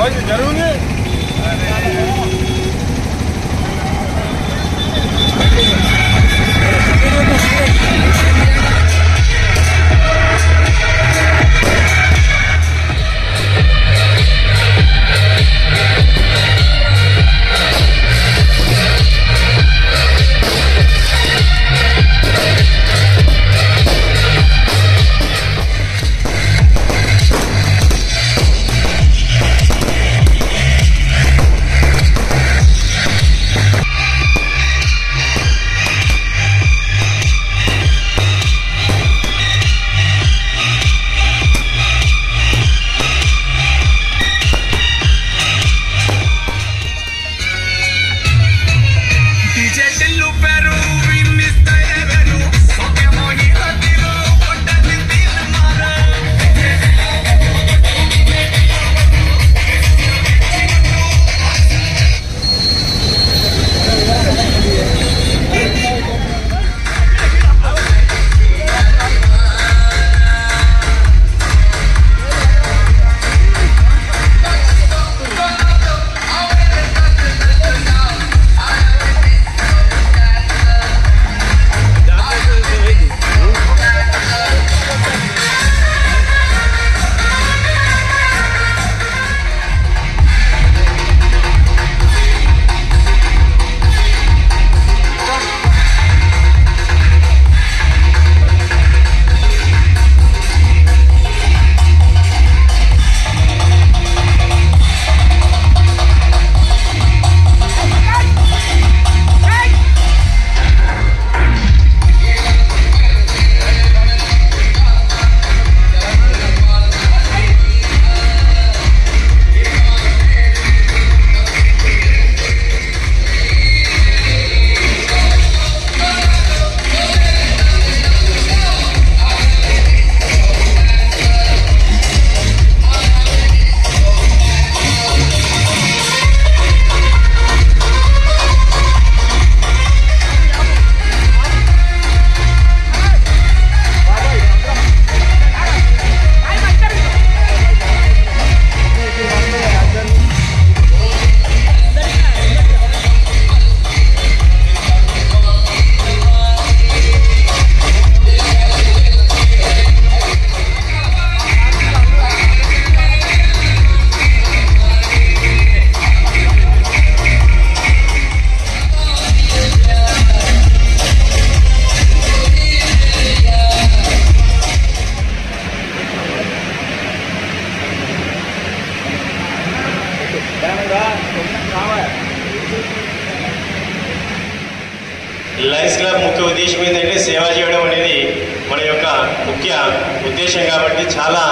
జరుగుతుంది. Lions club ముఖ్య ఉద్దేశం ఏంటంటే సేవ చేయడం అనేది మన యొక్క ముఖ్య ఉద్దేశం కాబట్టి చాలా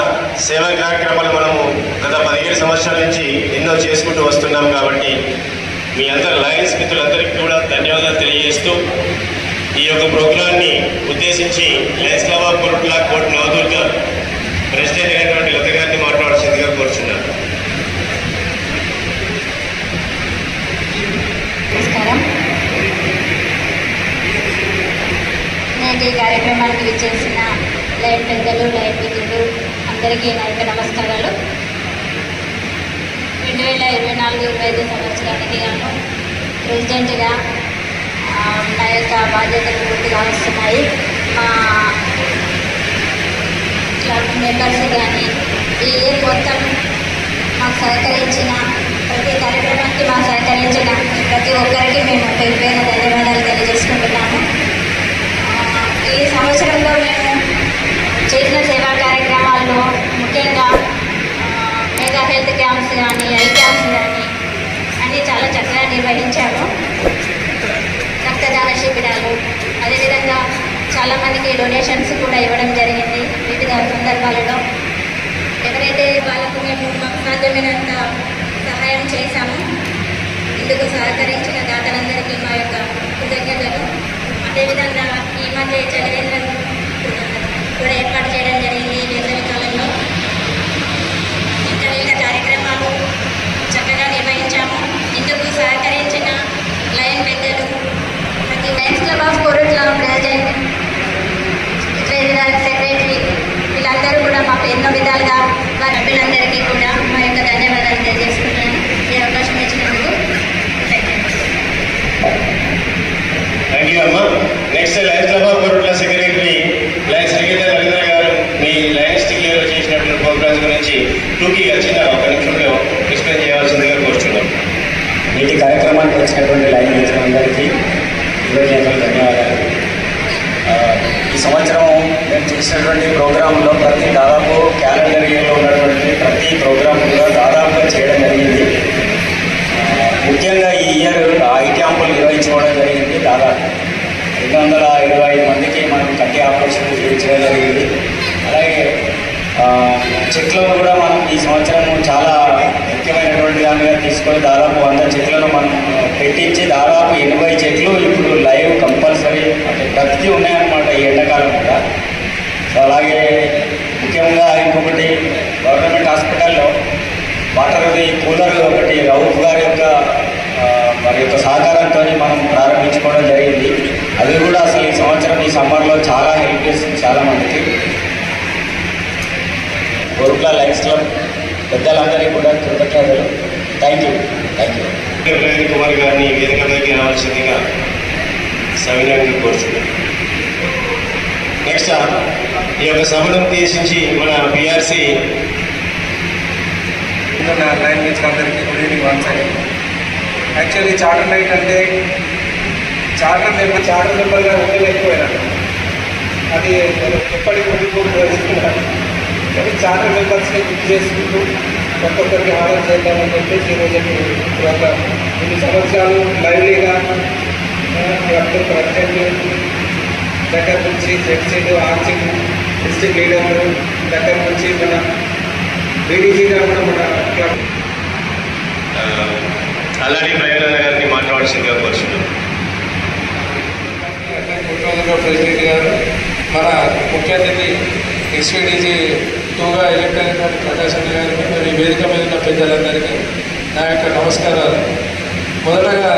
సేవా కార్యక్రమాలు మనము గత 17 సంవత్సరాల నుంచి ఎన్నో చేసుకుంటూ వస్తున్నాం కాబట్టి మీ అందరి లయన్స్ మిత్రులందరికీ కూడా ధన్యవాదాలు తెలియజేస్తూ ఈ యొక్క ప్రోగ్రాన్ని ఉద్దేశించి లయన్స్ క్లబ్ ఆఫ్ కోరుట్ల కోట్ నవదుర్గ ప్రెసిడెంట్ అయినటువంటి లత గారిని మాట్లాడాల్సిందిగా కోరుచున్నాను. నేటి కార్యక్రమానికి విచ్చేసిన లైన్ పెద్దలు లైన్ మిత్రులు అందరికీ నా యొక్క నమస్కారాలు. 2024-25 సంవత్సరానికి గాను ప్రెసిడెంట్గా నా యొక్క బాధ్యతలు పూర్తిగా వస్తున్నాయి. మా క్లబ్ మెంబర్స్ కానీ ఈ ఇయర్ మొత్తం మాకు సహకరించిన ప్రతి కార్యక్రమానికి మాకు సహకరించిన ప్రతి ఒక్కరికి మేము పేరు ధన్యవాదాలు తెలియజేసుకుంటున్నాము. ఈ సంవత్సరంలో మేము చేసిన సేవా కార్యక్రమాల్లో ముఖ్యంగా మెగా హెల్త్ క్యాంప్స్ కానీ ఐ క్యాంప్స్ కానీ అన్నీ చాలా చక్కగా నిర్వహించాము. రక్తదాన శిబిరాలు అదేవిధంగా చాలామందికి డొనేషన్స్ కూడా ఇవ్వడం జరిగింది. వివిధ సందర్భాలలో ఎవరైతే వాళ్ళకు మేము మాకు సాధ్యమైనంత సహాయం చేశాము. ఇందుకు సహకరించిన దాతలందరికీ మా యొక్క కృతజ్ఞతలు. అదేవిధంగా ఈ మధ్య చలివేంద్రం కూడా ఏర్పాటు చేయడం జరిగింది. వేసవి కాలంలో ఇంకా వివిధ కార్యక్రమాలు చక్కగా నిర్వహించాము. ఇందుకు సహకరించిన లయన్ పెద్దలు, ప్రతి Lions club of Korutla president, treasurer, secretary వీళ్ళందరూ కూడా మాకు ఎన్నో విధాలుగా మా సభ్యులందరికీ కూడా మా యొక్క ధన్యవాదాలు తెలియజేస్తున్నాం. ఒక నిమిషంలో ఎక్స్ప్లెయిన్ చేయాల్సిందిగా కోరుచున్నాం. నేటి కార్యక్రమానికి వచ్చినటువంటి లైన్ అందరికీ కృతజ్ఞతలు, ధన్యవాదాలు. ఈ సంవత్సరం మేము చేసినటువంటి ప్రోగ్రాంలో దాదాపు క్యాలెండర్ ఇయర్లో ఉన్నటువంటి ప్రతి ప్రోగ్రాం కూడా దాదాపుగా చేయడం జరిగింది. ముఖ్యంగా ఈ ఇయర్ ఐ క్యాంపులు నిర్వహించుకోవడం జరిగింది. దాదాపు 225 మందికి మనం కంటి ఆపరేషన్ చేయించడం జరిగింది. అలాగే చెట్లను కూడా మనం ఈ సంవత్సరం చాలా ముఖ్యమైనటువంటి దానిగా తీసుకొని దాదాపు 100 చెట్లను మనం పెట్టించి దాదాపు 80 చెట్లు ఇప్పుడు లైవ్ కంపల్సరీ అంటే బ్రతికి ఉన్నాయన్నమాట ఈ ఎండాకాలం కూడా. అలాగే ముఖ్యంగా ఇంకొకటి గవర్నమెంట్ హాస్పిటల్లో వాటర్ది కూలర్ ఒకటి రౌఫ్ గారి యొక్క వారి యొక్క సహకారంతో మనం ప్రారంభించుకోవడం జరిగింది. అది కూడా అసలు ఈ సంవత్సరం ఈ సమ్మర్లో చాలా హెల్ప్ చేస్తుంది చాలామందికి. కోరుట్ల లయన్స్ క్లబ్ పెద్దలందరికీ కూడా కృతజ్ఞతలు. Thank you. ప్రవీణ్ కుమార్ గారిని వేదిక మీదకి రావాల్సిందిగా సవినయంగా కోరుచున్నాం. నెక్స్ట్ ఈ యొక్క సభను ఉద్దేశించి మన పిఆర్సి లైన్ నుంచి అందరికీ good evening once again. Actually charter night అంటే చార్టర్ మెంబర్గా ఉండలేకపోయినాను. అది ఎప్పటికీ ఉండిపోతున్నారు. కానీ చార్టర్ మెంబర్స్ని గుర్తు చేసుకుంటూ ఒక్కొక్కరికి ఆర్డర్ చేద్దామని చెప్పేసి ఈరోజు ఒక 2 సంవత్సరాలు లైవ్లీగా క్లబ్ ప్రెసిడెంట్ దగ్గర నుంచి జడ్సీలు ఆర్చింగ్ డిస్ట్రిక్ట్ లీడర్లు దగ్గర నుంచి మన బీడీజీగా కూడా మన క్లబ్ అల్లాడి ప్రవీణ గారిని మాట్లాడాల్సిందిగా కోరుచున్నాం. ప్రెసిడెంట్ గారు, మన ముఖ్య అతిథి ఎస్వీడీజీ 2గా ఎలక్ట్ అయిన ప్రకాశం గారికి మరియు వేదిక మీద ఉన్న పెద్దలందరికీ నా యొక్క నమస్కారాలు. మొదటగా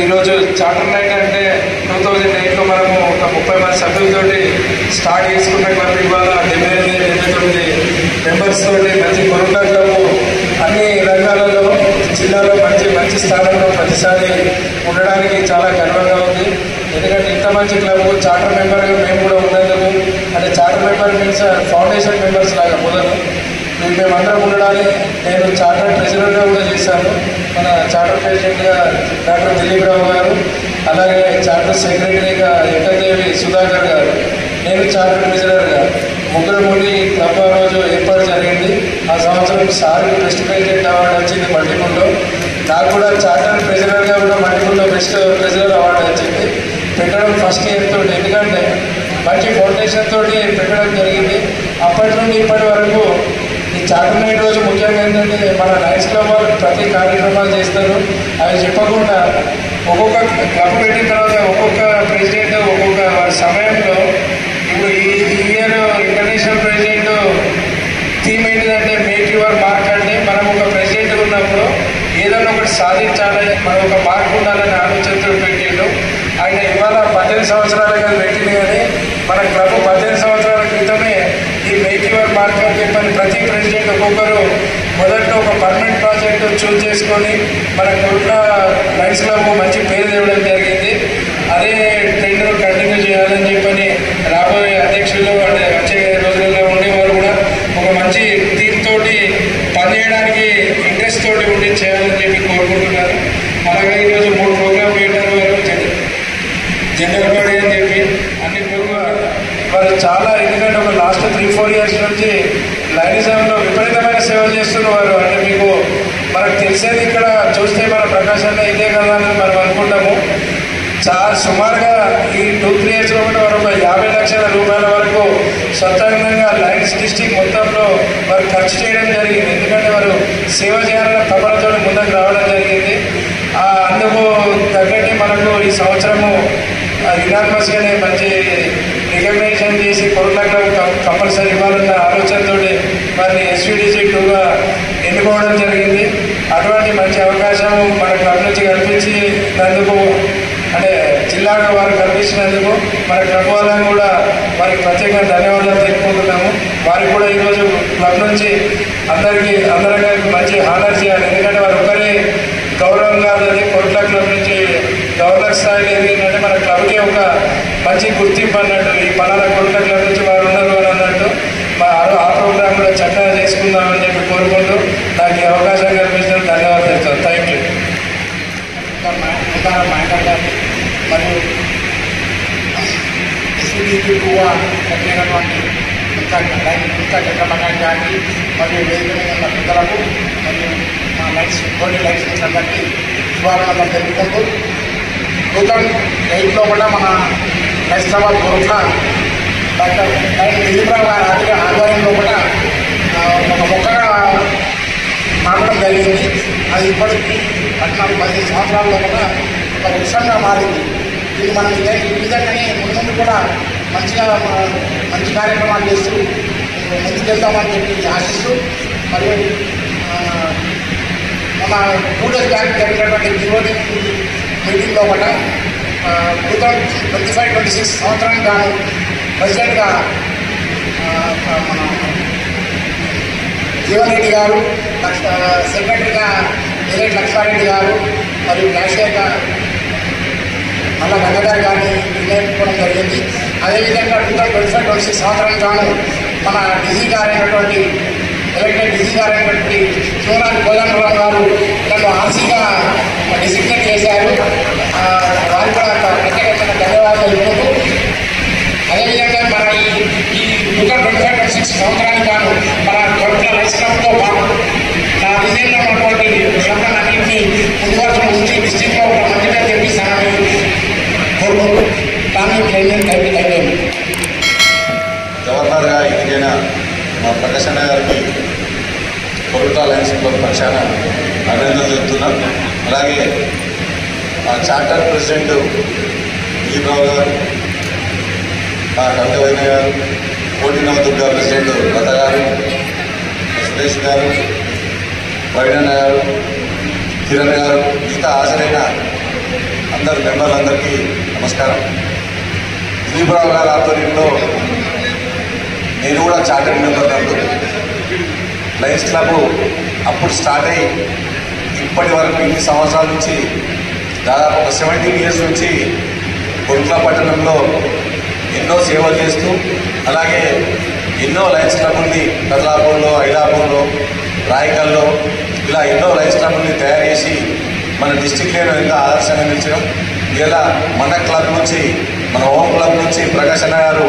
ఈరోజు చార్టర్ నైట్ అంటే 2008లో మనము ఒక 30 మంది సభ్యులతోటి స్టార్ట్ చేసుకున్న క్లబ్ ఇవాళ 79 మెంబర్స్ తోటి మంచి కొరుట్ల క్లబ్ అన్ని రంగాలలో జిల్లాలో మంచి స్థానంలో ప్రతిసారి ఉండడానికి చాలా గర్వంగా ఉంది. ఎందుకంటే ఇంత మంచి క్లబ్ చార్టర్ మెంబర్గా మేము కూడా ఉన్నందుకు, అంటే charter member means foundation members లాగా మొదలు మేమందరం ఉండడానికి నేను చార్టర్ ట్రెజరర్గా కూడా చేశాను. మన చార్టర్ ప్రెసిడెంట్గా డాక్టర్ దిలీప్ రావు గారు, అలాగే చార్టర్ సెక్రటరీగా ఎక్కదేవి సుధాకర్ గారు, నేను చార్టర్ ట్రెజరర్గా ముగ్గురు ఉండి క్లబ్ ఆ రోజు ఏర్పాటు జరిగింది. ఆ సంవత్సరం సార్కి బెస్ట్ ప్రెసిడెంట్ అవార్డు వచ్చింది మల్టిపుల్లో. నాకు కూడా చార్టర్ ట్రెజరర్గా కూడా మల్టిపుల్లో బెస్ట్ ట్రెజరర్ అవార్డు వచ్చింది. పెట్టడం ఫస్ట్ ఇయర్ తోటి, ఎందుకంటే మంచి ఫౌండేషన్ తోటి పెట్టడం జరిగింది. అప్పటి నుండి ఇప్పటి వరకు ఈ చార్టర్ నైట్ రోజు ముఖ్యంగా ఏంటంటే మన లయన్స్ క్లబ్ వాళ్ళు ప్రతి కార్యక్రమాలు చేస్తారు. అవి చెప్పకుండా ఒక్కొక్క క్లబ్ పెట్టిన తర్వాత ఒక్కొక్క ప్రెసిడెంట్ ఒక్కొక్క వారి సమయంలో, ఇప్పుడు ఈ ఇయర్ ఇంటర్నేషనల్ ప్రెసిడెంట్ థీమ్ ఏంటిదంటే మేక్ యువర్ మార్క్. అంటే మనం ఒక ప్రెసిడెంట్ ఉన్నప్పుడు ఏదైనా ఒకటి సాధించాలి, మనం ఒక మార్క్ ఉండాలని ఆలోచనతో పెట్టిండు ఆయన. ఇవాళ 18 సంవత్సరాలుగా పెట్టింది, కానీ మన క్లబ్ 18 సంవత్సరాల క్రితమే ఈ మేక్ యువర్ మార్క్ అని చెప్పని ప్రతి ప్రెసిడెంట్ ఒక్కొక్కరు మొదట్లో ఒక పర్మనెంట్ ప్రాజెక్టు చూస్ చేసుకొని మన కోట్ల లయన్స్ క్లబ్ మంచి పేరు తేవడం జరిగింది. అదే ట్రెండ్ కంటిన్యూ చేయాలని చెప్పని రాబోయే అధ్యక్షులు అంటే వచ్చే రోజుల్లో ఉండేవారు కూడా ఒక మంచి టీమ్ తోటి పనిచేయడానికి ఇంట్రెస్ట్ తోటి ఉండి చేయాలని చెప్పి కోరుకుంటున్నారు. అలాగే ఈరోజు 3 ప్రోగ్రామ్ పెట్టారు వారు, జనరల్ బాడీ అని చెప్పి అన్ని ప్రోగ్రామ్ వారు చాలా, ఎందుకంటే ఒక లాస్ట్ 3-4 ఇయర్స్ నుంచి లైనిజంలో విపరీతమైన సేవలు చేస్తున్నవారు. అంటే మీకు మనకు తెలిసేది ఇక్కడ చూస్తే మన ప్రకాశంలో ఇదే కదా అని మనం అనుకుంటాము. చాలా సుమారుగా ఈ 2-3 ఇయర్స్లో కూడా వారు ఒక 50 లక్షల రూపాయల వరకు స్వతంత్రంగా లయన్స్ డిస్ట్రిక్ట్ మొత్తంలో వారు ఖర్చు చేయడం జరిగింది. ఎందుకంటే వారు సేవ చేయాలన్న తపనతో ముందుకు రావడం జరిగింది. అందుకు తగ్గట్టు మనకు ఈ సంవత్సరము యునానిమస్గానే మంచి రికగ్నైజేషన్ చేసి కోరుట్ల క్లబ్ కంపల్సరీ ఇవ్వాలన్న ఆలోచనతో వారిని ఎస్వీడీజీ 2గా ఎన్నుకోవడం జరిగింది. అటువంటి మంచి అవకాశం మన క్లబ్ నుంచి కల్పించినందుకు, అంటే జిల్లాగా వారు కల్పించినందుకు మన క్లబ్ వాళ్ళని కూడా వారికి ప్రత్యేకంగా ధన్యవాదాలు తెలుపుకుంటున్నాము. వారికి కూడా ఈరోజు క్లబ్ నుంచి అందరికీ మంచి హానర్ చేయాలి. ఎందుకంటే వారు ఒకరే గౌరవం కాదు, అది కోట్ల క్లబ్ నుంచి గవర్నర్ స్థాయిలో ఎదిగిందంటే మన క్లబ్కి ఒక మంచి గుర్తింపు అన్నట్టు. ఈ పలానా కోట్ల క్లబ్ నుంచి వారు ఉన్నారు అని అన్నట్టు ఆ ప్రోగ్రామ్ కూడా చక్కగా చేసుకుందామని చెప్పి కోరుకుంటూ బుద్ధారాం నాయకర్ గారిని మరియు ఎస్పీడీగా కట్టినటువంటి ఇంకా చంద్రబాబు గారికి మరియు వేదిక మీద ఉన్న పెద్దలకు మరియు మా లైట్స్ కోడి లైట్స్ అందరికీ శుభాకాంక్షలు తెలుపుకుంటూ 2008లో కూడా మన హైదరాబాద్ గోరఖ డాక్టర్ దిలీప్రావు గారి ఆధ్వర్యంలో కూడా ఒక మొక్కగా నాటడం జరిగింది. అది ఇప్పటికీ 14-15 సంవత్సరాల్లో కూడా ఒక వృక్షంగా మారింది. ఇది మనం ఈ విధంగానే ముందు కూడా మంచి కార్యక్రమాలు చేస్తూ ముందుకెళ్తామని చెప్పి ఆశిస్తూ మరియు మన 2 days బ్యాక్ జరిగినటువంటి దివోడి మీటింగ్లో కూడా 2025-26 సంవత్సరానికి గాను ప్రెసిడెంట్గా మన జీవన్ రెడ్డి గారు, సెక్రటరీగా ఎలెట్ లక్ష్మారెడ్డి గారు మరియు క్యాషియర్గా మళ్ళా గంగాధర్ గారిని నిర్ణయించుకోవడం జరిగింది. అదేవిధంగా 2025-26 సంవత్సరానికి గాను మన డీజీ గారైనటువంటి ఎలక్టెడ్ డీజీ గారైనటువంటి శివరాజ్ కోదండరావు గారు నన్ను ఆర్సీగా డిసిగ్నేట్ చేశారు. వారికి కూడా ప్రత్యేకమైన ధన్యవాదాలు తెలుపుతూ అదేవిధంగా మన ఈ 2025-26 సంవత్సరానికి గాను మన గొప్ప లైస్క్లబ్తో పాటు నా విజయంలో ఉన్నటువంటి క్లబ్లన్నింటినీ ముందు వరకు ఉంచి డిస్టిక్లో ఒక మంచి పేరు తెప్పిస్తానని కోరుకుంటూ దాన్ని అయిపోయింది. గవర్నర్గా ఎన్నికైన మా ప్రకాష్ అన్న గారికి కొరటా లయన్స్ క్లబ్ పక్షాన అభినందనలు చెబుతున్నాం. అలాగే మా చార్టర్ ప్రెసిడెంట్ దిలీప్రావు గారు, మా కంటవైన గారు, కోటినవ దుర్గా ప్రెసిడెంట్ లత గారు, సురేష్ గారు, ప్రవీణన్న గారు, కిరణ్ గారు, మిగతా హాజరైన అందరు మెంబర్లందరికీ నమస్కారం. దిలీప్రావు గారి ఆధ్వర్యంలో నేను కూడా చార్టర్డ్ మెంబర్ నందు లయన్స్ క్లబ్ అప్పుడు స్టార్ట్ అయ్యి ఇప్పటి వరకు ఇన్ని సంవత్సరాల నుంచి దాదాపు ఒక 17 years నుంచి కొరుట్ల పట్టణంలో ఎన్నో సేవలు చేస్తూ అలాగే ఎన్నో లయన్స్ క్లబ్ని కదలాపూర్లో, ఐలాపూర్లో, రాయకల్లో ఇలా ఎన్నో లయన్స్ క్లబ్ని తయారు చేసి మన డిస్టిక్లో ఎంతో ఆదర్శంగా నిలిచడం. ఇలా మన క్లబ్ నుంచి, మన హోమ్ క్లబ్ నుంచి ప్రకాష్ అన్న గారు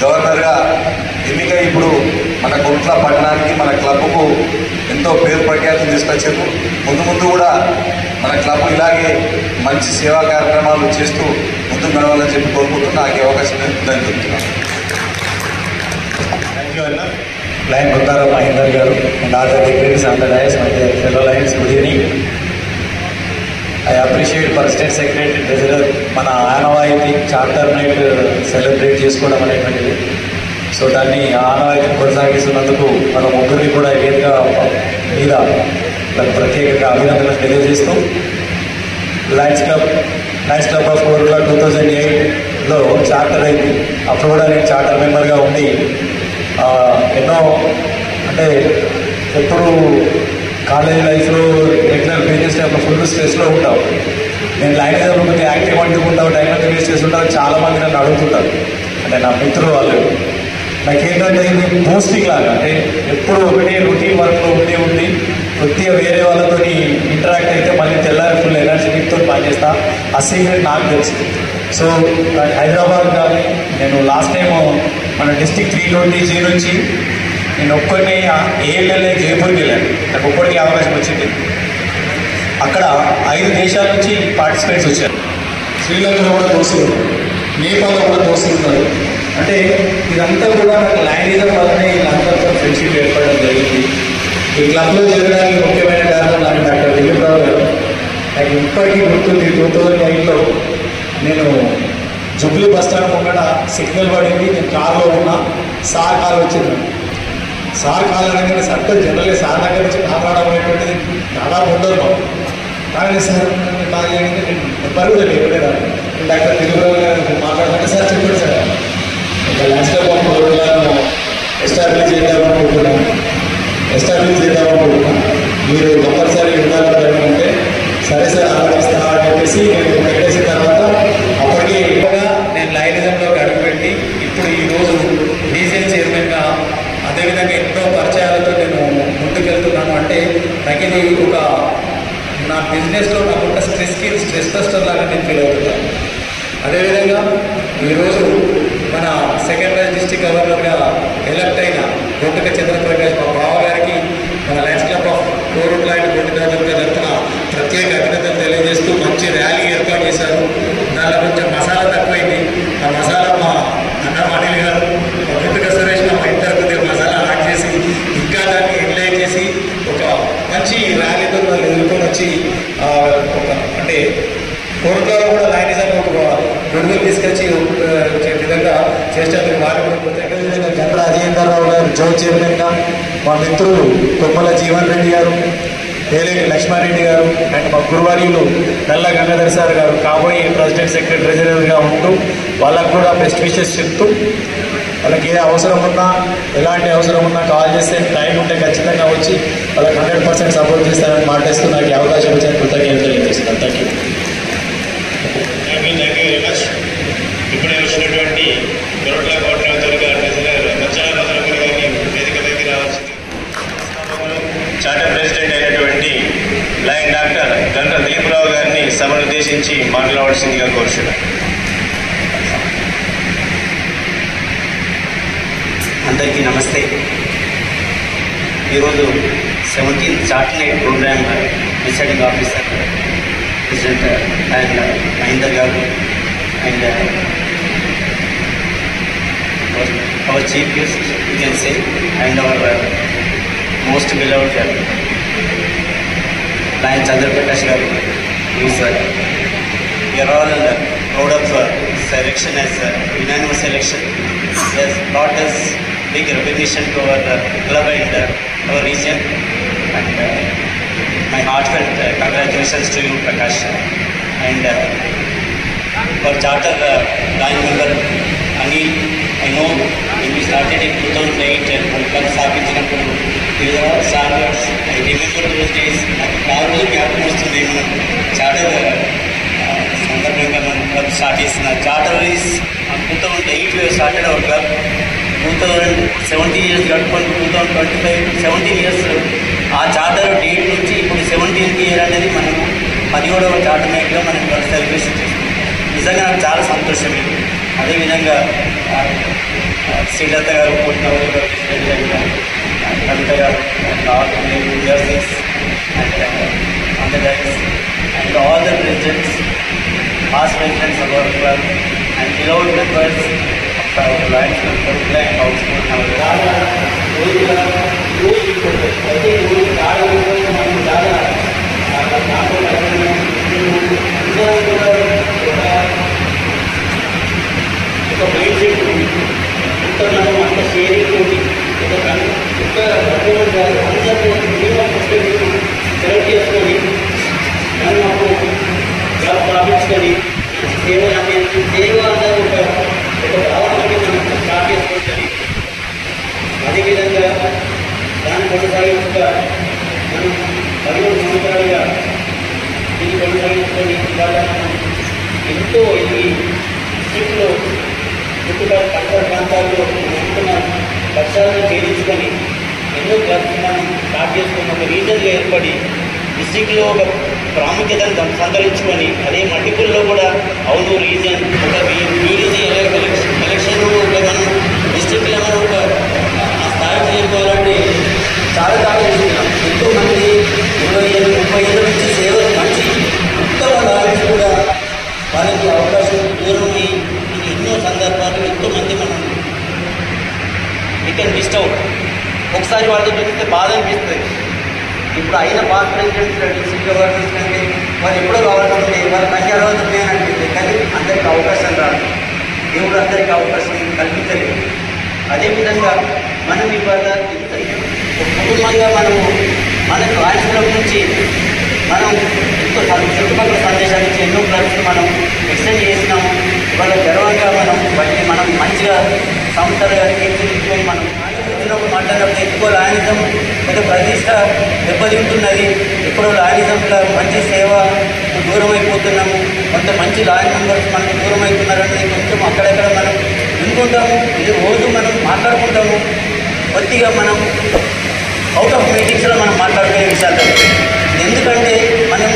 గవర్నర్గా ఎన్నికై ఇప్పుడు మన కొరుట్ల పట్టణానికి, మన క్లబ్కు ఎంతో పేరు ప్రఖ్యాతిని తీసుకొచ్చారు. ముందు కూడా మన క్లబ్ ఇలాగే మంచి సేవా కార్యక్రమాలు చేస్తూ ముందుకు నడవాలని చెప్పి కోరుకుంటూ నాకు అవకాశం చెప్తున్నాను. థ్యాంక్ యూ అన్న. లైన్ బుద్ధారాం మహేందర్ గారు and other dignitaries on the dais, my dear fellow lions, good evening. I appreciate President Secretary Treasurer మన ఆనవాయితీ చార్టర్ నైట్ సెలబ్రేట్ చేసుకోవడం అనేటువంటిది. సో దాన్ని ఆనవాయితీని కొనసాగిస్తున్నందుకు మన ముగ్గురిని కూడా వేదిక మీద ప్రత్యేకంగా అభినందనలు తెలియజేస్తూ లయన్స్ క్లబ్ ఆఫ్ కొరుట్ల 2008లో చార్టర్ అయింది. అప్పుడు కూడా నేను చార్టర్ మెంబర్గా ఉండి ఎన్నో అంటే ఎప్పుడు కాలేజ్ లైఫ్లో రెగ్యులర్ బిజినెస్ టైంలో ఫుల్ స్ట్రెస్లో ఉంటాం. నేను లైన్ కొంచెం యాక్టివ్ అంటుకుంటావు, టైం అంతా వేస్ట్ చేస్తుంటాను. చాలామంది నన్ను అడుగుతుంటారు, అంటే నా మిత్రులు వాళ్ళు. నాకేంటంటే ఇది బూస్టింగ్ లాగా, అంటే ఎప్పుడు ఒకటే రొటీన్ వర్క్లో ఉండి కొద్దిగా వేరే వాళ్ళతో ఇంటరాక్ట్ అయితే మళ్ళీ తెల్లారి ఫుల్ ఎనర్జెటిక్తో పనిచేస్తా. ఆ సీక్రెట్ నాకు తెలుసు. సో హైదరాబాద్ కానీ నేను లాస్ట్ టైం మన డిస్టిక్ 320G నుంచి నేను ఒక్కడిని ALLA జైపూర్కి వెళ్ళాను. నాకు ఒక్కడికి అవకాశం వచ్చింది. అక్కడ 5 దేశాల నుంచి పార్టిసిపేట్స్ వచ్చారు. శ్రీలంకలో కూడా దోస్తులు, నేపాల్లో కూడా దోస్తులు ఉన్నారు. అంటే ఇదంతా కూడా నాకు లైనిజం వల్లనే వీళ్ళందరితో ఫ్రెండ్షిప్ ఏర్పడడం జరిగింది. ఈ క్లబ్లో చేరడానికి ముఖ్యమైన కారణం నాకు డాక్టర్ దిలీప్రావు గారు. నాకు ఇప్పటికీ గుర్తుంది, 2008లో నేను జుబ్లీ బస్ స్టాండ్ ముంగట సిగ్నల్ పడింది. నేను కార్లో ఉన్నా, సార్ కాల్ వచ్చింది. సార్ కాల్ అనగానే సర్కల్ జనరల్గా సార్ దగ్గర నుంచి మాట్లాడడం అనేటువంటిది దాదాపు ఉండదు. కానీ సార్ కాల్ చేయగానే నేను నెంబర్ కూడా లేకుండా డాక్టర్ దిలీప్రావు గారు మాట్లాడుతుంటే సార్ చెప్పండి సార్, లయన్స్ క్లబ్ ఆఫ్ కొరుట్లను ఎస్టాబ్లిష్ చేద్దామనుకుంటున్నాను, మీరు కంపల్సరీ ఉండాలని అంటే సరే సార్ ఆలోచిస్తా అని చెప్పేసి నేను పెట్టేసిన తర్వాత అప్పటికి నేను లైనిజంలోకి అడుగుపెట్టి ఇప్పుడు ఈరోజు డీజీఎల్ చైర్మన్గా అదేవిధంగా ఎన్నో పరిచయాలతో నేను ముందుకెళ్తున్నాను. అంటే నాకు ఇది ఒక నా బిజినెస్లో నాకు ఒక స్ట్రెస్ బస్టర్ లాగా నేను ఫీల్ అవుతున్నాను. అదేవిధంగా ఈరోజు మన సెకండ్ రైజ్ డిస్టిక్ గవర్నర్గా ఎలక్ట్ అయిన గొంటుక చంద్రప్రకాష్ మా బావ గారికి మన lions club of Korutla and గొంటుదాజుల తరఫున ప్రత్యేక అభినందనలు తెలియజేస్తూ మంచి ర్యాలీ ఏర్పాటు చేశారు. దానిలో కొంచెం మసాలా తక్కువైంది. ఆ మసాలా మా అన్న అనిల్ గారు, మా గొంటుక సురేష్ మా ఇద్దరు కొద్దిగా మసాలా యాడ్ చేసి ఇంకా దాన్ని ఎంలైట్ చేసి ఒక మంచి ర్యాలీతో వాళ్ళు ఎదుర్కొని వచ్చి ఒక అంటే కోరుట్లలో కూడా లైనిజాన్ని ఒక గొడుగులు తీసుకొచ్చి విధంగా చేసేందుకు వారు కూడా ప్రత్యేక విధంగా జనరల్ అజయేందర్రావు గారు జోన్ చైర్మన్గా, మా మిత్రులు కొమ్మల జీవన్ రెడ్డి గారు, ఏలేటి లక్ష్మారెడ్డి గారు అండ్ మా గురువార్యులు నల్ల గంగాధర్ సార్ గారు కాబోయే ప్రెసిడెంట్ సెక్రటరీ ట్రెజరర్గా ఉంటూ వాళ్ళకు కూడా బెస్ట్ విషెస్ చెప్తూ వాళ్ళకి ఏ అవసరం ఉన్నా ఎలాంటి అవసరం ఉన్నా కాల్ చేస్తే టైం ఉంటే ఖచ్చితంగా వచ్చి వాళ్ళకి 100% సపోర్ట్ చేస్తారని మాట్లాడుతూ నాకు ఈ అవకాశం ఇచ్చిన కృతజ్ఞతలు తెలియజేస్తున్నాను. Thank you. Thank you very much. ఇప్పుడే వచ్చినటువంటి కోరుట్ల కోట్రాజులు గారు మచ్చల భద్రపురి గారిని వేదిక దగ్గర రావాల్సింది. చార్టర్ ప్రెసిడెంట్ అయినటువంటి లయన్ డాక్టర్ గంట దీపరావు గారిని సభను ఉద్దేశించి మాట్లాడవలసిందిగా కోరుచున్నాను. అందరికీ నమస్తే. ఈరోజు 17th charter night programme presiding officer president and Mahender గారు and our chief guest you can say and our most beloved lion Chandraprakash గారు, we are all proud of this election as unanimous election. It has brought us big recognition to our club and our region, and my heartfelt congratulations to you, Prakash. And for charter line member Anil, I know when we started in 2008 and club స్థాపించినప్పుడు వివిధ సార్వర్స్ I remember those days. నాకు బాగా జ్ఞాపకం వస్తుంది. మనం charter సందర్భంగా మనం club start చేసిన charter is 2008 we started our club. 2017 years గడుపుకొని 2025 17 years ఆ చార్టర్ డేట్ నుంచి ఇప్పుడు 17th ఇయర్ అనేది మనం 17వ చార్టర్ నైట్గా మనం సెలబ్రేషన్ చేస్తాం. నిజంగా నాకు చాలా సంతోషం ఇది. అదేవిధంగా శ్రీలత గారు పుట్టినవారు కవిత గారు jerseys and guides and all the presidents, past presidents of our club and beloved members of our Lions Club and also ఒక మైండ్ సెట్ మనం అంత షేరింగ్ తోటి సెలెక్ట్ చేసుకొని మనం అప్పుడు క్లబ్ స్థాపించుకొని సేవ అంటే సేవ అన్నది ఒక భావనకి మనం స్టార్ట్ చేసుకోవచ్చు. అదేవిధంగా దాన్ని కొనసాగించగా మనం 11 సంవత్సరాలుగా దీన్ని కొనసాగించుకొని ఇవాళ మనం ఎంతో ఈ డిస్ట్రిక్ట్లో చుట్టుపక్కల పంటల ప్రాంతాల్లో అనుకున్న లక్ష్యాలను ఛేదించుకొని ఎన్నో క్లబ్స్ మనం స్టార్ట్ చేసుకుని ఒక రీజన్గా ఏర్పడి డిస్టిక్లో ఒక ప్రాముఖ్యతను సంతరించుకొని అదే మల్టిపుల్లో కూడా అవును రీజన్ ఒక బీడీసీ ఎలక్షన్ ఒక మనం డిస్టిక్ లెవెల్ ఒక ఆ స్థాయికి చేరుకోవాలంటే చాలా చేస్తున్నాం. ఎంతోమంది 20 ఏళ్ళు 30 ఏళ్ళ నుంచి సేవ మంచి ఉత్తమ లాయర్స్ కూడా వాళ్ళకి అవకాశం దూరమై ఎన్నో సందర్భాలు ఎంతోమంది మనం రిటర్న్ మిస్ అవుట్. ఒకసారి వాళ్ళతో చూస్తే బాధ అనిపిస్తుంది. ఇప్పుడు అయిన పాస్ ప్రెసిడెంట్స్ డిస్ట్రిక్ట్ గవర్నర్స్ కంటే వాళ్ళు ఎప్పుడో కావాల్సిందే వాళ్ళు మంచి అర్హత అనిపిస్తుంది. కానీ అందరికీ అవకాశం రాదు. దేవుడు అందరికీ అవకాశం కల్పించలేదు. అదేవిధంగా మనం ఇవాళ కుటుంబంగా మనము మనకు రాష్ట్రం నుంచి మనం ఎంతో చుట్టుపక్కల సందేశాలు ఇచ్చి ఎన్నో క్లబ్స్ మనం ఎక్స్టెండ్ చేసినాము. ఇవాళ గర్వంగా మనం మంచిగా సంస్థలుగా తీర్చిదిద్దుకొని మనం మాట్లాడినప్పుడు ఎక్కువ లాయనిజం ఒక ప్రతిష్ట దెబ్బతింటున్నది. ఎప్పుడో లాయనిజంలో మంచి సేవ దూరం అయిపోతున్నాము. కొంత మంచి లాయన్ మెంబర్స్ మనకు దూరం అవుతున్నారనేది కొంచెం అక్కడెక్కడ మనం వినుకుంటాము. ఇది రోజు మనం మాట్లాడుకుంటాము. కొద్దిగా మనం అవుట్ ఆఫ్ మీటింగ్స్లో మనం మాట్లాడుకునే విషయాలు. ఎందుకంటే మనం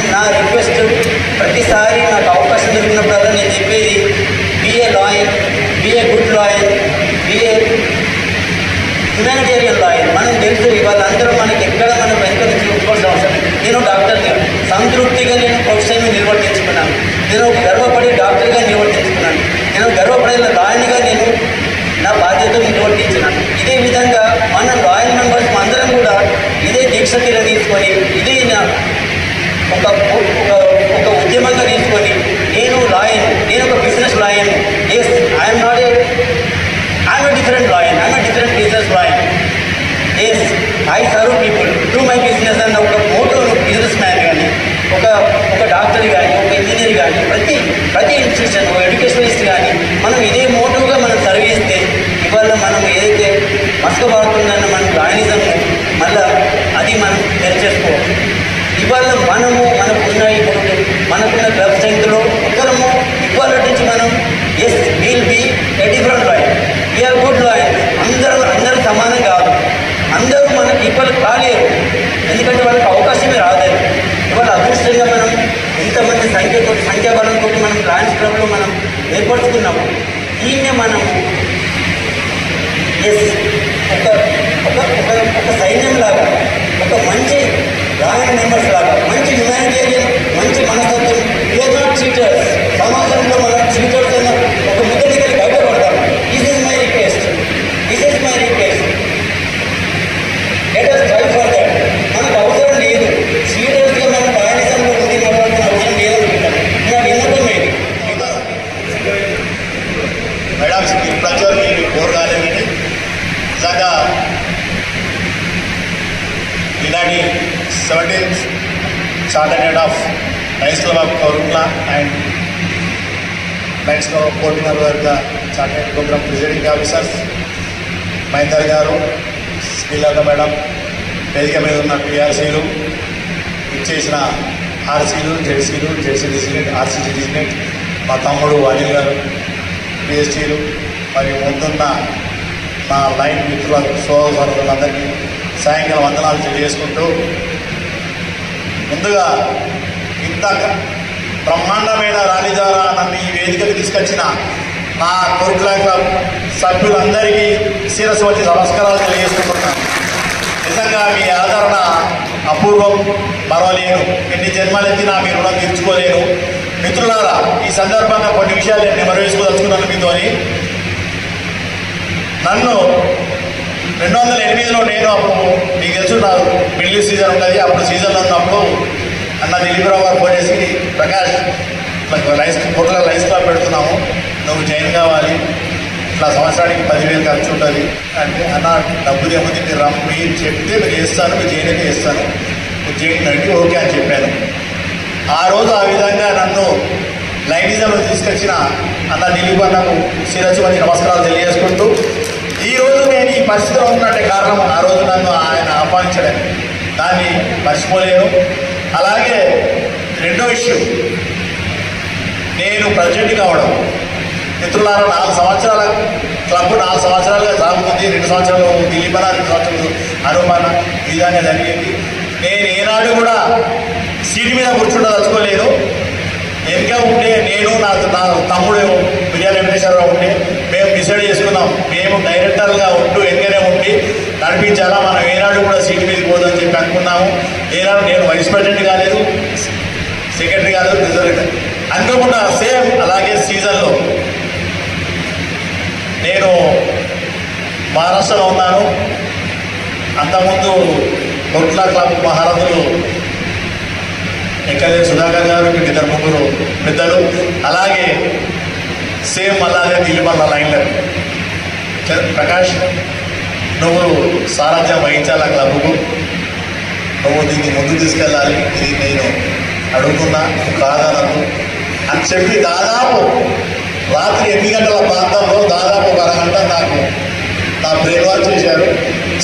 ప్రతిసారి నాకు అవకాశం దొరికినప్పుడు నేను చెప్పేది be a lawyer, be a good lawyer, be a humanitarian lawyer. మనం తెలుసు వాళ్ళందరూ మనకి ఎక్కడ మనం వెనక నుంచి ఒప్పుకోవాల్సిన అవసరం లేదు. నేను డాక్టర్గా సంతృప్తిగా నేను ప్రొఫెషన్ నిర్వర్తించుకున్నాను. నేను గర్వపడే డాక్టర్గా నిర్వర్తించుకున్నాను. నేను గర్వపడే లాయర్గా నేను నా బాధ్యతను నిర్వర్తించినాను. ఇదే విధంగా మన లాయర్ మెంబర్స్ అందరం కూడా ఇదే దీక్ష తీర తీసుకొని ఇదే ఒక ఉద్యమంగా తీసుకొని నేను లాయర్, నేను ఒక business lawyer. Yes, I'm not I'm a different lawyer, I'm a different business lawyer. Yes, I serve people, do my business and ఒక మోటో బిజినెస్ మ్యాన్ కానీ ఒక డాక్టర్ కానీ ఒక ఇంజనీర్ కానీ ప్రతి ఇన్స్టిట్యూషన్ ఎడ్యుకేషనలిస్ట్ కానీ మనం ఇదే మోటోగా మనం సర్వ్ చేస్తే ఇవాళ మనం ఏదైతే మసకబారుతుందన్న మన రాయనిజం మళ్ళీ అది మనం తెరిచేసుకోవాలి. ఇవాళ మనకున్న ఇప్పుడు మనకున్న క్లబ్ స్ట్రెంగ్త్లో ఒకరము ఇవాళ నుంచి మనం yes will be a different lawyer, we are good lawyer. అందరూ సమానం కాదు, అందరూ మనకి ఈక్వల్ కాలేరు, ఎందుకంటే వాళ్ళకి అవకాశమే రాలేదు. ఇవాళ అదృష్టంగా మనం ఇంతమంది సంఖ్యాబలంతో మనం లాయన్స్ క్లబ్లో మనం ఏర్పరచుకున్నాము. దీన్నే మనం ఎస్ ఒక సైన్యం లాగా, ఒక మంచి లాయర్ మెంబర్స్ లాగా, మంచి హ్యుమానిటేరియన్, మంచి మనస్తత్వం, వీఆర్ నాట్ చీటర్స్. సమాజంలో మనం చీటర్స్ అన్న ఒక ముద్దడికి బయటపడతాం. This is my request, let us try for that. మనకు అవసరం లేదు చీటర్స్గా మన రాయనిజంలో ఉంది నడవాల్సిన అవసరం లేదనుకుంటాం. నా విన్నతం ఏది మేడం ప్రజలు మీరు కోరగాలేదండి. నిజంగా ఇలాంటి 17th chartered head of lions club of Korutla and lions club of కోటినర్ వర్గ chartered programme presiding officers Mahender గారు, శ్రీలత మేడం, వేదిక మీద ఉన్న పిఆర్సీలు, ఇచ్చేసిన ఆర్సీలు, జెడ్సీలు, జెడ్సీ డిసిడెంట్, ఆర్సీసీ డిసిడెంట్, మా తమ్ముడు అనిల్ గారు, పిఎస్టీలు, మరియు ముందున్న నా లైన్ మిత్రుల సోదరులందరికీ సాయంకాలం వందనాలు తెలియజేసుకుంటూ, ముందుగా ఇంత బ్రహ్మాండమైన రాణిదారా నన్ను ఈ వేదికకు తీసుకొచ్చిన నా కోరుట్ల క్లబ్ సభ్యులందరికీ శిరస్సు వచ్చి నమస్కారాలు తెలియజేసుకుంటున్నాను. నిజంగా మీ ఆదరణ అపూర్వం, మరవలేను. ఎన్ని జన్మలెత్తినా మీ రుణం తీర్చుకోలేను. మిత్రులారా, ఈ సందర్భంగా కొన్ని విషయాలు నేను నెమరేసుకోదలుచుకున్నాను మీతోని. నన్ను 2008లో నేను అప్పుడు మీకు తెలుసు నా మిడిల్ సీజన్ ఉంటుంది. అప్పుడు సీజన్లో ఉన్నప్పుడు అన్న దిలీప్రావు గారు ఫోన్ చేసి, ప్రకాష్ కోట్ల లైన్స్ క్లబ్ పెడుతున్నాము, నువ్వు జాయిన్ కావాలి, ఇట్లా సంవత్సరానికి 10,000 ఖర్చు ఉంటుంది అంటే, అన్న డబ్బులు ఏముంది, మీరు చెప్తే మీరు చేస్తాను, మీరు జాయిన్ అయితే చేస్తాను, మీరు జాయిన్ అంటే ఓకే అని చెప్పాను. ఆ రోజు ఆ విధంగా నన్ను లైనిజంలో తీసుకొచ్చిన అన్న దిలీప్ అన్నకు శిరస్సు మంచి నమస్కారాలు తెలియజేసుకుంటూ, ఈరోజు నేను ఈ పరిస్థితిలో ఉన్నట్టే కారణం ఆ రోజు నన్ను ఆయన ఆహ్వానించడం, దాన్ని మర్చిపోలేను. అలాగే రెండో ఇష్యూ, నేను ప్రెసిడెంట్ కావడం. మిత్రులారా, 4 సంవత్సరాల క్లబ్ 4 సంవత్సరాలుగా సాగుతుంది. 2 సంవత్సరాలు దిలీపన, 2 సంవత్సరాలు అనుమాన, ఈ విధంగా జరిగింది. నేను ఏనాడు కూడా సీటు మీద కూర్చుండదలుచుకోలేదు. వెనుక ఉంటే నేను నా తమ్ముడు బిర్యానీ వెంకటేశ్వరరావు ఉంటే మేము డిసైడ్ చేసుకున్నాం, మేము డైరెక్టర్గా ఉంటూ వెనుకనే ఉండి నడిపించాలా, మనం ఏనాడు కూడా సీటు మీద పోదని చెప్పి అనుకున్నాము. ఏనాడు నేను వైస్ ప్రెసిడెంట్ కాలేదు, సెక్రటరీ కాలేదు, ప్రెసిడెంట్ అనుకోకుండా సేమ్ అలాగే సీజన్లో నేను మహారాష్ట్రలో ఉన్నాను. అంతకుముందు కోట్ల క్లబ్ మహారథులు ఎక్కడే సుధాకర్ గారు, 2 పెద్దలు, అలాగే సేమ్ అలాగే దిల్లిమల్ల లైన్లో ప్రకాష్, నువ్వు సారథ్యం వహించాలి ఆ క్లబ్కు, నువ్వు దీన్ని ముందు తీసుకెళ్ళాలి, ఇది నేను అడుగుతున్నా, నువ్వు కాదనకు అని చెప్పి దాదాపు రాత్రి 8 గంటల ప్రాంతంలో దాదాపు 1 అరగంట నాకు నా బ్రెయిన్ వాష్ చేశారు.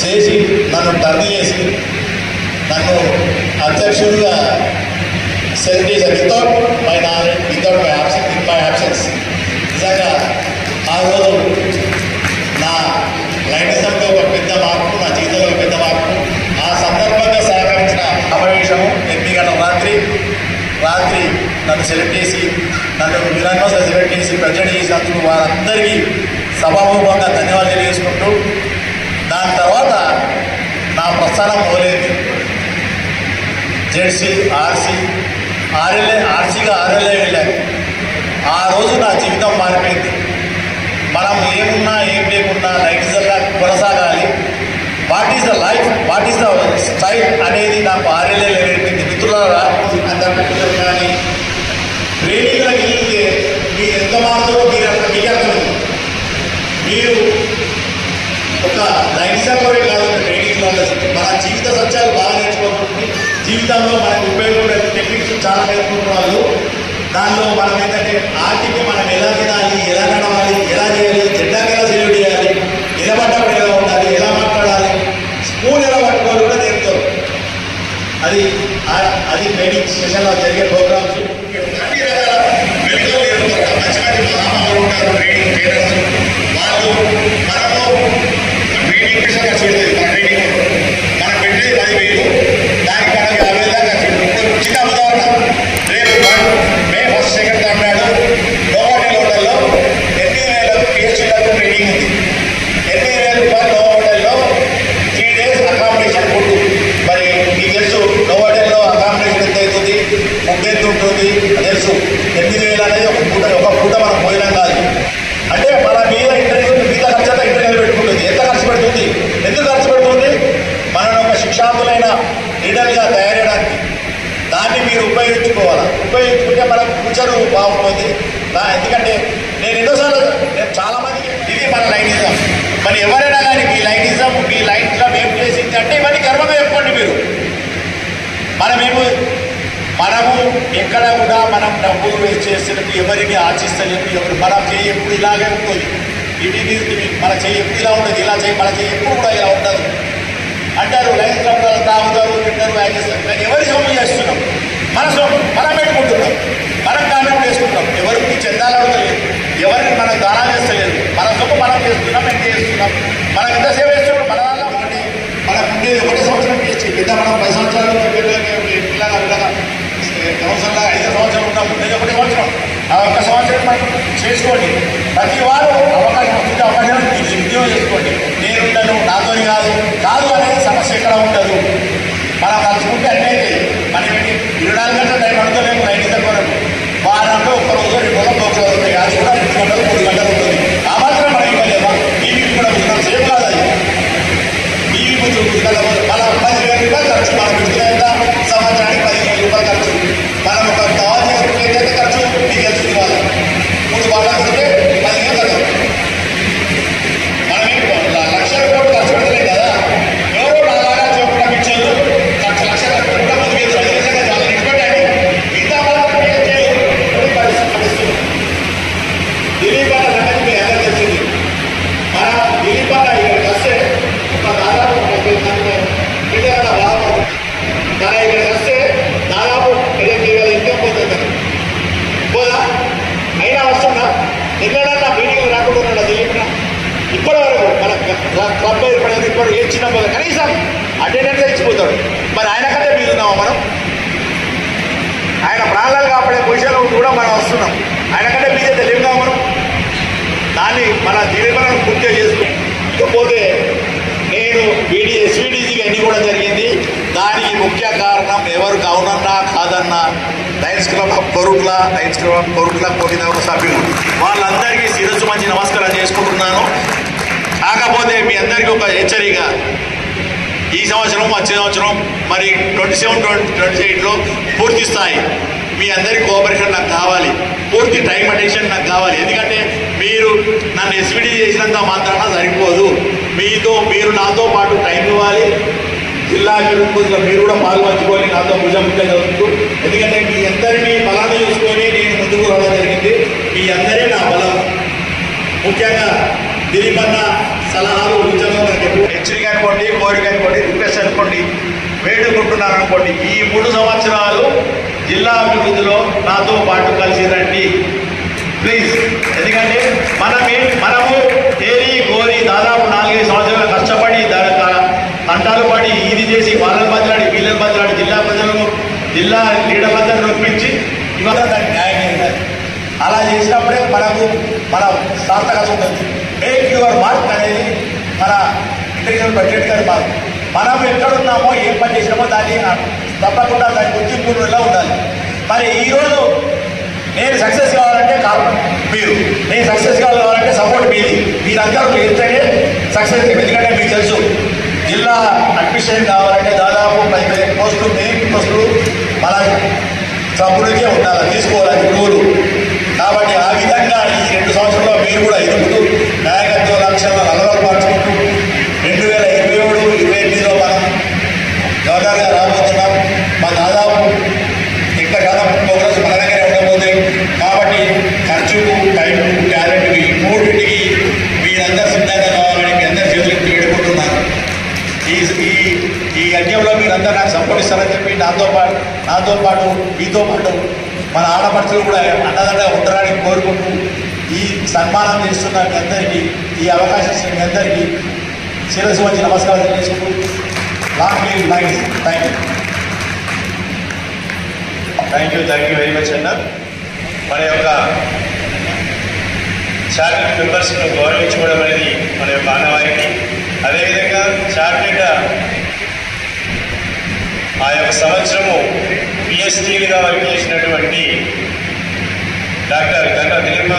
చేసి నన్ను టర్న్ చేసి నన్ను అధ్యక్షుడిగా సెలెక్ట్ చేశారు without my knowledge, without my option, with my options. నిజంగా ఆ రోజు నా లైనిజంలో ఒక పెద్ద మార్పు, నా జీవితంలో ఒక పెద్ద మార్పు. ఆ సందర్భంగా సహకరించిన సమావేశము 8 గంటల రాత్రి నన్ను సెలెక్ట్ చేసి నన్ను యునానిమస్గా సెలెక్ట్ చేసి ప్రెసిడెంట్ చేసినందుకు వారందరికీ సభాముఖంగా ధన్యవాదాలు తెలియజేసుకుంటూ దాని తర్వాత నా ప్రస్థానం మొదలైంది. జెడ్సీ, ఆర్సీ, ఆర్సీగా ఆర్ఎల్ఏ వెళ్ళాను. ఆ రోజు నా జీవితం మారిపోయింది. మనం ఏమున్నా ఏం లేకున్నా లైటిజల్లా కొనసాగాలి. What is the life, what is the style అనేది నాకు ఆర్ఎల్ఏ నేర్పింది. మిత్రులారా, అందరికీ కానీ ట్రైనింగ్లకు వెళ్తే మీరు ఎంత మారుతారో మీకు అర్థమైంది. మీరు ఒక లైటిజం కూడా కాదు ట్రైనింగ్లో మన జీవిత సత్యాలు బాగా నేర్చుకోవాలి. జీవితంలో మనకు ఉపయోగపడే టెక్నిక్స్ చాలా నేర్చుకున్న వాళ్ళు. దానిలో మనం ఏంటంటే ఆర్టీకి మనం ఎలా తినాలి, ఎలా నడవాలి, ఎలా చేయాలి, జెండాకి ఎలా సెల్యూట్ చేయాలి, నిలబడ్డప్పుడు ఎలా ఉండాలి, ఎలా మాట్లాడాలి, స్పూన్ ఎలా పట్టుకోవాలి కూడా నేర్పుతారు. అది ట్రైనింగ్ సెషన్లో జరిగే ప్రోగ్రామ్స్. అన్ని రకాల మెడికల్ నేర్పుతారు. మంచి మంచి మహామారులు ఉంటారు ట్రైనింగ్ ట్రైనర్స్. వాళ్ళు మనము ట్రైనింగ్ విషయంగా చూడలేదు. మన ట్రైనింగ్ మనం పెట్టేది 10,000, దానికి మనం 50,000 దాకా చూడలేదు. చిన్న ఉదాహరణ, రేపు మే 1, 2 నాడు నోవాటెల్ హోటల్లో 8,000 పిహెచ్డీలకు ట్రైనింగ్ ఉంది. 8,000 రూపాయలు నోవాటెల్లో 3 days అకామిడేషన్ ఫుడ్. మరి మీకు తెలుసు నోవాటెల్లో అకామిడేషన్ ఎంత అవుతుంది, ఫుడ్ ఎంత ఉంటుంది తెలుసు. 8,000 అనేది ఒక పూట మనం భోజనం కాదు. అంటే మన మీద ఇంటర్వ్యూ మిగతా ఖర్చు అంతా ఇంటర్వ్యూ పెట్టుకుంటుంది. ఎంత ఖర్చు పెడుతుంది, ఎందుకు ఖర్చు పెడుతుంది? మనల్ని ఒక శిక్షాంతులైన లీడర్గా తయారు చేయడానికి. దాన్ని మీరు ఉపయోగించుకుంటే మన ఫ్యూచర్ బాగుంటుంది. ఎందుకంటే నేను ఎన్నోసార్లు చాలా మందికి ఇది మన లైటిజం. మరి ఎవరైనా కానీ మీ లైటిజం, మీ లైట్లో ఏం చేసింది అంటే ఇవన్నీ గర్వంగా చెప్పుకోండి మీరు. మనము ఎక్కడ కూడా మనం డబ్బులు వేస్ట్ చేస్తున్నట్టు ఎవరిని ఆశిస్తలేము. మన చేయి ఎప్పుడు ఇలాగే ఉంటుంది. ఇవి మన చేయి ఎప్పుడు ఇలా ఉంటుంది, ఇలా చేయి మన చేయి ఎప్పుడు కూడా ఇలా ఉండదు అంటారు. లైఫ్లో తాగుతారు, తింటారు, చేస్తారు. కానీ ఎవరి సొమ్ము చేస్తున్నాం? మన సొమ్ము మనం పెట్టుకుంటున్నాం, మనం కామెంట్ చేసుకుంటాం. ఎవరికి చెందాలడతలేదు, ఎవరిని మనం దానాలు చేస్తలేదు. మన సొమ్ము మనం చేస్తున్నాం, ఎంత చేస్తున్నాం, మనం ఎంత సేవ చేస్తున్నాం. మన వల్ల మనకు ఉండేది 1 సంవత్సరం చేసి పెద్ద మనం 10 సంవత్సరాలు పిల్లగా సంవత్సరంలో 5 సంవత్సరాలు ఉన్నాం. ఉండేది 1 సంవత్సరం. ఆ 1 సంవత్సరం మనం చేసుకోండి. ప్రతి వారు అవకాశం వస్తుంది, అవకాశాన్ని వినియోగం చేసుకోండి. నేనుండను, నాతో కాదు అనేది సమస్య ఎక్కడ ఉండదు. మనం కలుసుకుంటే అన్నైతే మనం 24 గంటల టైం అడుగుతామేమో 9 వరకు. వారంలో 1 రోజు 2 రోజులు ప్రోగ్రామ్ అది కూడా 2 గంటలు 3 గంటలు ఉంటుంది. ఆ మాత్రం మనం ఇవ్వలేమా? టీవీకి కూడా ఉంటున్నాం, సేపు కాదు అది. టీవీ ముందు మన 10,000 రూపాయలు ఖర్చు, మనం పెడుతున్న సంవత్సరానికి 15,000 రూపాయలు ఖర్చు. మనం ఒక తయారు చేసుకుంటే ఖర్చు మీకు తెలుసు. ఇవ్వాలి 3 బాటలు ఉంటే 10,000 ఖర్చు. మనం లక్షల కోట్లు ఖర్చు పెడతలేదు కదా. ఎవరో నాలాగా చెప్పడం పిచ్చర్లు లక్ష కూడా ముందుకు నిజంగా చాలా నిలబడ్డాయి. మిగతా పరిస్థితి దిలీప్ అన్న సంగతి మీ అందరూ తెలిసింది. మన దిలీప్ అన్న ఇక్కడికి వస్తే ఒక దాదాపు 30 మంది పిల్లల బాధపడుతుంది. మన ఇక్కడికి వస్తే దాదాపు 8,000 ఇన్కమ్ పోతుంది పోదా. అయినా వస్తున్నా ఎన్నడన్నా మీటింగ్ రాకుండా దిలీప్ ఇప్పటి వరకు మన క్లబ్ ఏర్పడేది ఇప్పుడు ఏ చిన్న పోదు కనీసం అటెండెన్స్ ఇచ్చిపోతాడు. మరి ఆయన కంటే మీరు ఉన్నామా మనం? ఆయన ప్రాణాలు కాపాడే పొజిషన్లో కూడా మనం వస్తున్నాం. ఆయన కంటే మీదైతే లేవుగా మనం. దాన్ని మన దిలీపలను పూర్తిగా చేసుకుని ఇకపోతే నేను ఎస్వీడీసీకి ఎన్ని కూడా జరిగింది. దానికి ముఖ్య కారణం ఎవరు అవునన్నా కాదన్నా లయన్స్ క్లబ్ ఆఫ్ కొరుట్ల కోటినగర్ సభ్యులు వాళ్ళందరికీ శిరస్సు మంచి నమస్కారం చేసుకుంటున్నాను. కాకపోతే మీ అందరికీ ఒక హెచ్చరిక, ఈ సంవత్సరం వచ్చే సంవత్సరం మరి 27-28లో పూర్తి స్థాయి మీ అందరి కోఆపరేషన్ నాకు కావాలి. పూర్తి టైం అటెన్షన్ నాకు కావాలి. ఎందుకంటే మీరు నన్ను ఎస్విడి చేసినంత మాత్రాన సరిపోదు. మీరు నాతో పాటు టైం ఇవ్వాలి. జిల్లా అభివృద్ధిలో మీరు కూడా పాల్పంచుకొని నాతో భుజం చదువుతూ, ఎందుకంటే మీ అందరినీ బలాన్ని చూసుకొని నేను ముందుకు రావడం జరిగింది. మీ అందరే నా బలం. ముఖ్యంగా దిలీప్ అన్న సలహాలు హెచ్చరిక అనుకోండి, కోరిక అనుకోండి, రిక్వెస్ట్ అనుకోండి, వేడుకుంటున్నాను అనుకోండి. ఈ 3 సంవత్సరాలు జిల్లా అభివృద్ధిలో నాతో పాటు కలిసి రండి ప్లీజ్. ఎందుకంటే మనము తేరి కోరి దాదాపు 4-5 సంవత్సరాలు కష్టపడి తంటాలు పడి ఇది చేసి వాళ్ళని బదిలాడి వీళ్ళని బదిలాడి జిల్లా ప్రజలను జిల్లా లీడర్లందరూ నొప్పించి ఇవాళ దానికి న్యాయం చేయాలి. అలా చేసినప్పుడే మనకు మన సార్థకత ఉంటుంది. మేక్ యువర్ మార్క్ అనేది మన ఇంటెలిజెన్స్ బడ్జెట్ గారి మార్క్. మనం ఎక్కడున్నామో ఏం పని చేసినామో దాన్ని తప్పకుండా దాని గుర్తింపులో ఉండాలి. మరి ఈరోజు నేను సక్సెస్ కావాలంటే మీరు, నేను సక్సెస్ కావాలంటే సపోర్ట్ మీది. మీరందరూ చేస్తేనే సక్సెస్. ఎందుకంటే మీకు తెలుసు జిల్లా అడ్మినిస్ట్రేషన్ కావాలంటే దాదాపు 10,000 పోస్టులు, మెయిన్ పోస్టులు మన సభ్యులకే ఉండాలి, తీసుకోవాలి రూలు. కాబట్టి ఆ విధంగా ఈ 2 సంవత్సరాల్లో మీరు కూడా ఎదుగుతూ నాయకత్వ లక్ష్యాలను అలవాటుపరుచుకుంటూ 2027-28లో మనం గవర్నర్గా రాబోతున్నాం. మా దాదాపు ఎక్కువ శాతం ప్రోగ్రెస్ మన దగ్గరే ఉండబోతాయి. కాబట్టి ఖర్చుకు, టైంకు, టాలెంట్కి, మూడింటికి మీరందరూ సిద్ధంగా కావాలని మీ అందరి చేతులకు వేడుకుంటున్నాను. ఈ యజ్ఞంలో మీరందరూ నాకు సపోర్ట్ ఇస్తారని చెప్పి నాతో పాటు మీతో పాటు మన ఆడపడుచులు కూడా అన్నదండగా ఉంటారని కోరుకుంటూ ఈ సన్మానం చేస్తున్న మీ అందరికీ, ఈ అవకాశం ఇచ్చిన మీ అందరికీ శిరస్సు వచ్చి నమస్కారం తెలియజేసుకుంటూ long leave lines. Thank you very much అన్న. మన యొక్క చార్టెడ్ మెంబర్స్ను గౌరవించుకోవడం అనేది మన యొక్క ఆనవాయితీ. అదేవిధంగా చార్టెడ్ ఆ యొక్క సంవత్సరము పిఎస్టీలుగా వర్క్ చేసినటువంటి డాక్టర్ గంటా దిలీప్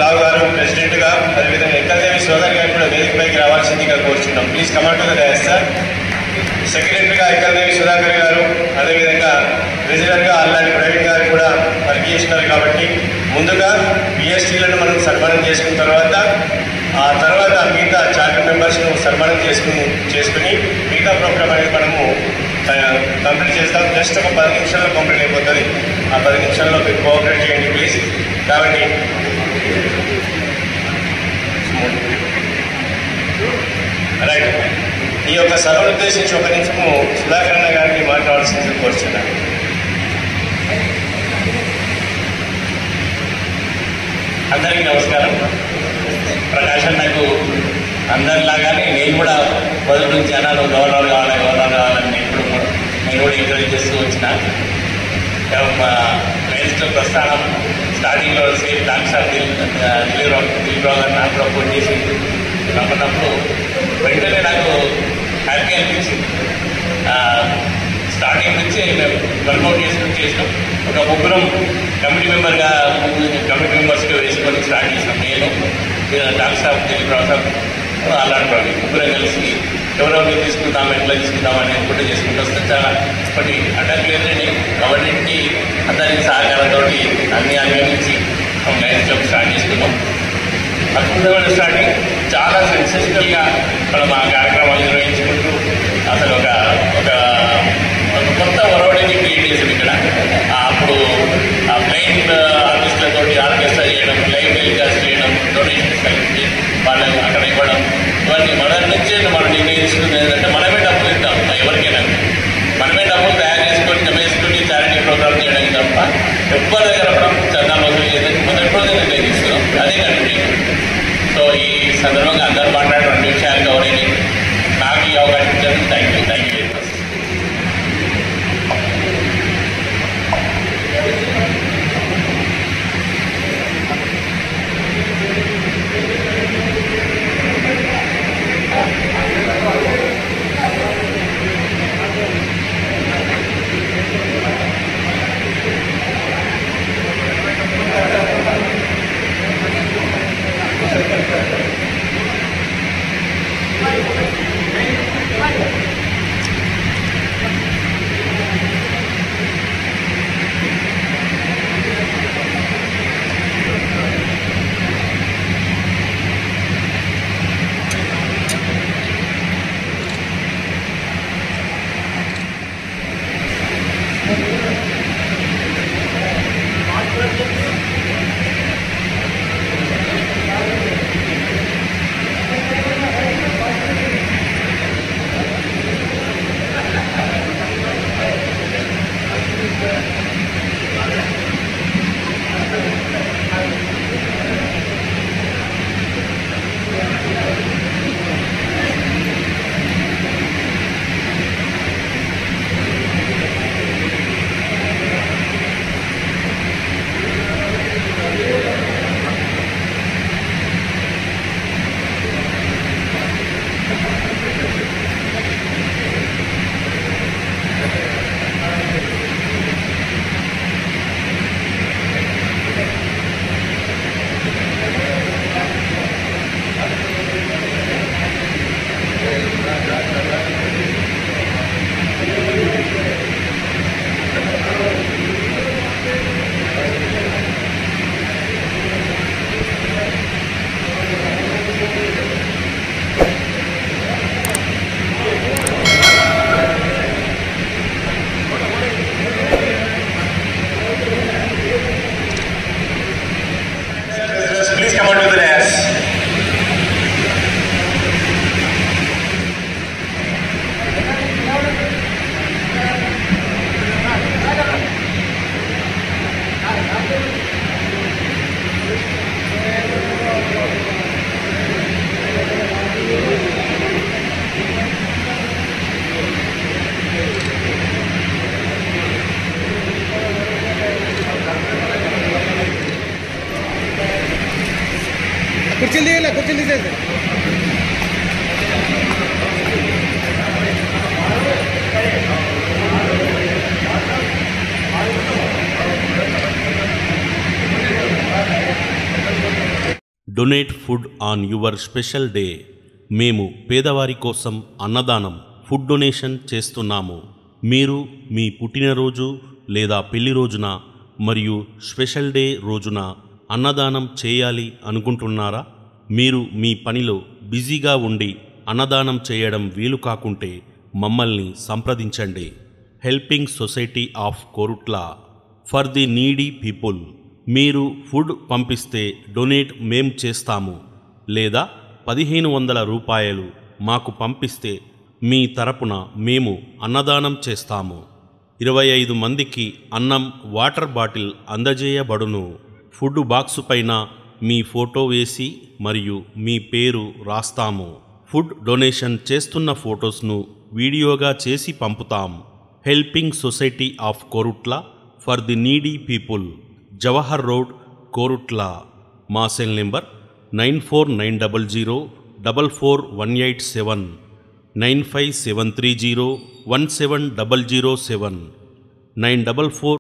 రావు గారు ప్రెసిడెంట్గా, అదేవిధంగా ఎక్కదేవి సోదరి గారు కూడా వేదికపైకి రావాల్సిందిగా కోరుచున్నాం. Please command to the dais sir. సెక్రటరీగా ఎక్కదేవి సుధాకర్ గారు, అదేవిధంగా ట్రెజరర్గా అల్లాడి ప్రవీణ్ గారు కూడా వర్క్ చేస్తున్నారు. కాబట్టి ముందుగా పిఎస్టీలను మనం సన్మానం చేసుకున్న తర్వాత ఆ తర్వాత మిగతా చార్టర్ మెంబర్స్ను సన్మానం చేసుకుని మిగతా ప్రోగ్రామ్ అనేది మనము కంప్లీట్ చేస్తాం. జస్ట్ ఒక 10 నిమిషాల్లో కంప్లీట్ అయిపోతుంది. ఆ 10 నిమిషాల్లో మీరు కోఆపరేట్ చేయండి ప్లీజ్. కాబట్టి రైట్, ఈ యొక్క సభను ఉద్దేశించి ఒక నిమిషము సుధాకర్ అన్న గారికి మాట్లాడాల్సింది కోరుచున్నాను. అందరికీ నమస్కారం. ప్రకాష్ అన్నకు అందరిలాగానే నేను కూడా మొదటి నుంచి అన్నాను గవర్నర్ కావాలని నేను కూడా ఎంకరేజ్ చేస్తూ వచ్చిన. లైన్స్లో ప్రస్థానం స్టార్టింగ్లో సేమ్ డాక్టర్ సార్ దిలీప్ రావు గారు నాకు ప్రపోజ్ చేసి రమ్మన్నప్పుడు వెంటనే నాకు హ్యాపీ అనిపించింది. స్టార్టింగ్ నుంచే మేము వర్కౌట్ చేసినాం. ఒక ముగ్గురం కమిటీ మెంబర్స్కి వేసుకొని స్టార్ట్ చేసినాం. నేను డాక్టర్ సాబ్, దిలీప్ రావు సాబ్, అల్లాడి ప్రవీణ్ ముగ్గురం కలిసి ఎవరెవరు తీసుకుందాం, ఎట్లా తీసుకుందాం అని అనుకుంటూ చేసుకుంటూ వస్తే చాలా ఒకటి అడ్డంకులు ఎదురైనాయి. గవర్నమెంట్కి అందరి సహకారంతో అన్ని అనుభవించి లైన్స్ క్లబ్ స్టార్ట్ చేసుకున్నాం. అద్భుతమైన స్టార్టింగ్, చాలా సక్సెస్ఫుల్గా మనం ఆ కార్యక్రమాలు నిర్వహించుకుంటూ అసలు ఒక కొత్త ఒరవడిని క్రియేట్ చేసాం ఇక్కడ. అప్పుడు ఆ బ్లైండ్ ఆర్టిస్టులతో ఆర్కెస్ట్రా చేయడం, లైవ్ టెలికాస్ట్ చేయడం, డొనేషన్స్ కలిసి వాళ్ళని అక్కడ ఇవ్వడం, ఇవన్నీ మొదటి నుంచే మనం నిర్ణయించుకుంది ఏంటంటే మనమే డబ్బులు ఇద్దాం ఎవరికైనా. మనమే డబ్బులు తయారు చేసుకొని జమ చేసుకుని చారిటీ ప్రోగ్రామ్ చేయడానికి తప్ప ఎవరి దగ్గర చందాలు వసూలు చేయడానికి మొదటి రోజు నిర్ణయిస్తున్నాం. అదే కంటిన్యూ. సో ఈ సందర్భంగా అందరూ మాట్లాడిన 2 విషయాలు కవర్ అయినాయి. నాకు ఈ అవకాశం ఇచ్చారు. Thank you very much. Donate food on your special day. మేము పేదవారి కోసం అన్నదానం ఫుడ్ డొనేషన్ చేస్తున్నాము. మీరు మీ పుట్టినరోజు లేదా పెళ్లి రోజున మరియు స్పెషల్ డే రోజున అన్నదానం చేయాలి అనుకుంటున్నారా? మీరు మీ పనిలో బిజీగా ఉండి అన్నదానం చేయడం వీలు కాకుంటే మమ్మల్ని సంప్రదించండి. Helping society of Korutla for the needy people. మీరు ఫుడ్ పంపిస్తే డొనేట్ మేం చేస్తాము, లేదా 1500 రూపాయలు మాకు పంపిస్తే మీ తరపున మేము అన్నదానం చేస్తాము. 25 మందికి అన్నం, వాటర్ బాటిల్ అందజేయబడును. ఫుడ్ బాక్సు పైన మీ ఫోటో వేసి మరియు మీ పేరు రాస్తాము. ఫుడ్ డొనేషన్ చేస్తున్న ఫొటోస్ను వీడియోగా చేసి పంపుతాం. Helping society of Korutla for the needy people, Jawahar road, Korutla. మా సెల్ నెంబర్ 9490044187, 9573017007, 944